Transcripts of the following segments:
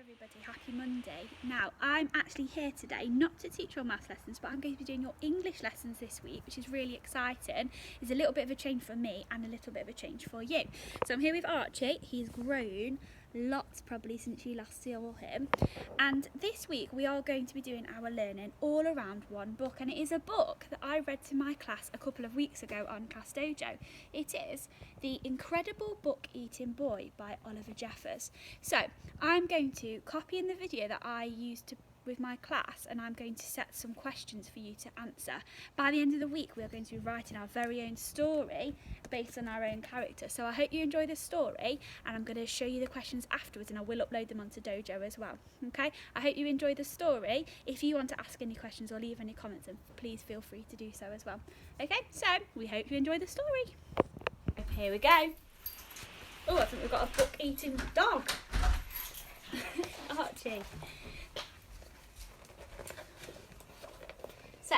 everybody, happy Monday. Now I'm actually here today not to teach your maths lessons, but I'm going to be doing your English lessons this week, which is really exciting. It's a little bit of a change for me and a little bit of a change for you. So I'm here with Archie. He's grown lots probably since you last saw him, and this week we are going to be doing our learning all around one book, and it is a book that I read to my class a couple of weeks ago on Class Dojo. It is The Incredible Book Eating Boy by Oliver Jeffers. So I'm going to copy in the video that I used with my class, and I'm going to set some questions for you to answer. By the end of the week we are going to be writing our very own story based on our own character. So I hope you enjoy this story, and I'm going to show you the questions afterwards, and I will upload them onto Dojo as well. Okay, I hope you enjoy the story. If you want to ask any questions or leave any comments, then please feel free to do so as well. Okay, so we hope you enjoy the story. Here we go. Oh, I think we've got a book eating dog. Archie. So,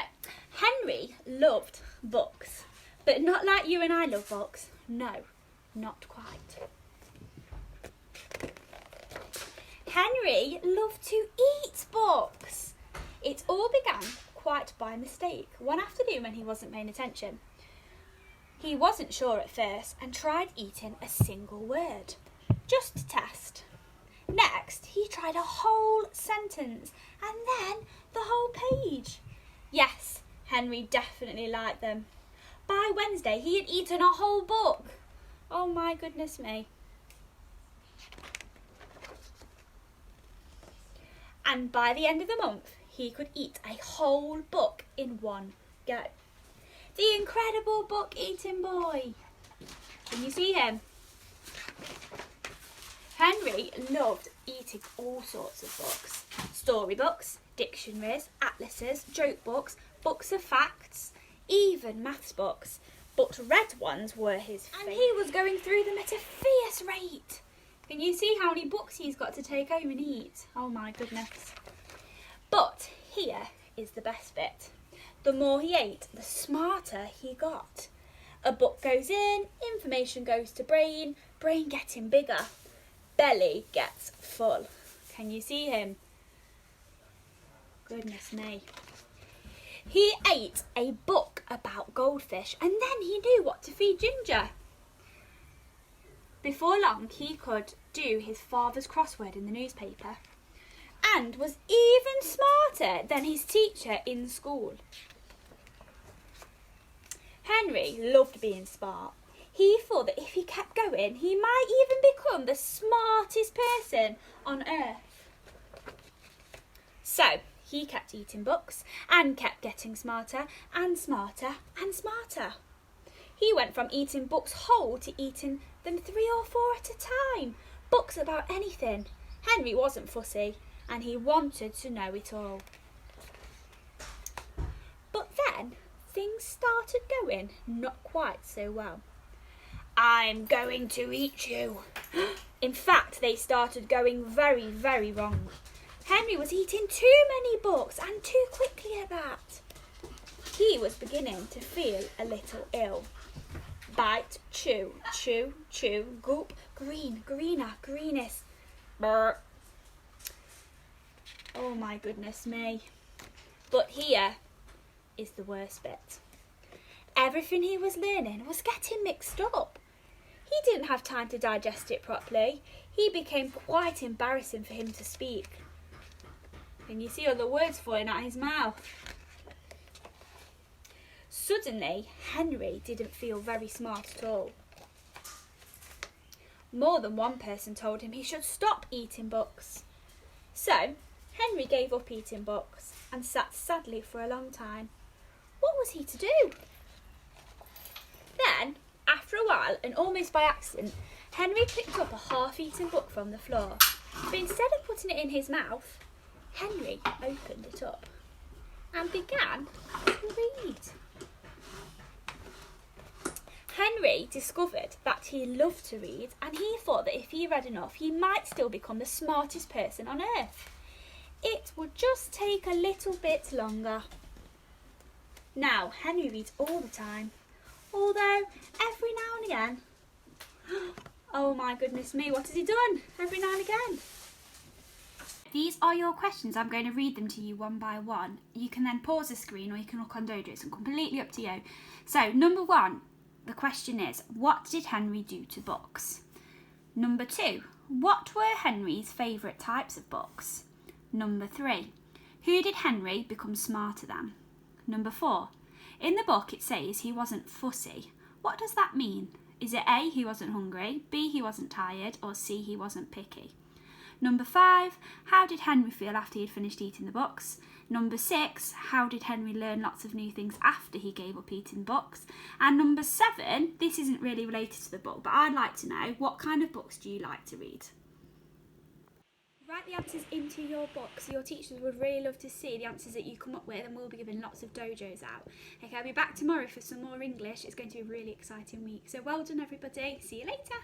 Henry loved books, but not like you and I love books. No, not quite. Henry loved to eat books. It all began quite by mistake, one afternoon when he wasn't paying attention. He wasn't sure at first and tried eating a single word, just to test. Next, he tried a whole sentence and then the whole page. Yes, Henry definitely liked them. By Wednesday, he had eaten a whole book. Oh my goodness me. And by the end of the month, he could eat a whole book in one go. The Incredible Book Eating Boy. Can you see him? Henry loved eating all sorts of books. Storybooks, dictionaries, atlases, joke books, books of facts, even maths books. But red ones were his favourite. And he was going through them at a fierce rate. Can you see how many books he's got to take home and eat? Oh my goodness. But here is the best bit. The more he ate, the smarter he got. A book goes in, information goes to brain, brain getting bigger, belly gets full. Can you see him? Goodness me. He ate a book about goldfish, and then he knew what to feed Ginger. Before long, he could do his father's crossword in the newspaper, and was even smarter than his teacher in school. Henry loved being smart. He thought that if he kept going, he might even become the smartest person on earth. So, he kept eating books and kept getting smarter and smarter and smarter. He went from eating books whole to eating them 3 or 4 at a time. Books about anything. Henry wasn't fussy, and he wanted to know it all. But then things started going not quite so well. I'm going to eat you. In fact, they started going very, very wrong. Henry was eating too many books, and too quickly at that. He was beginning to feel a little ill. Bite, chew, chew, chew, gulp, green, greener, greenest. Brr. Oh my goodness me. But here is the worst bit. Everything he was learning was getting mixed up. He didn't have time to digest it properly. He became quite embarrassing for him to speak. Can you see all the words falling out his mouth? Suddenly, Henry didn't feel very smart at all. More than one person told him he should stop eating books. So, Henry gave up eating books and sat sadly for a long time. What was he to do? Then, after a while, and almost by accident, Henry picked up a half-eaten book from the floor. But instead of putting it in his mouth, Henry opened it up and began to read. Henry discovered that he loved to read, and he thought that if he read enough, he might still become the smartest person on earth. It would just take a little bit longer. Now, Henry reads all the time, although every now and again... Oh my goodness me, what has he done? Every now and again. These are your questions. I'm going to read them to you one by one. You can then pause the screen or you can look on Dojo. It's completely up to you. So, number 1, the question is, what did Henry do to books? Number 2, what were Henry's favourite types of books? Number 3, who did Henry become smarter than? Number 4, in the book it says he wasn't fussy. What does that mean? Is it A, he wasn't hungry, B, he wasn't tired, or C, he wasn't picky? Number 5, how did Henry feel after he had finished eating the books? Number 6, how did Henry learn lots of new things after he gave up eating books? And number 7, this isn't really related to the book, but I'd like to know, what kind of books do you like to read? Write the answers into your book, so your teachers would really love to see the answers that you come up with, and we'll be giving lots of dojos out. Okay, I'll be back tomorrow for some more English. It's going to be a really exciting week. So well done everybody, see you later.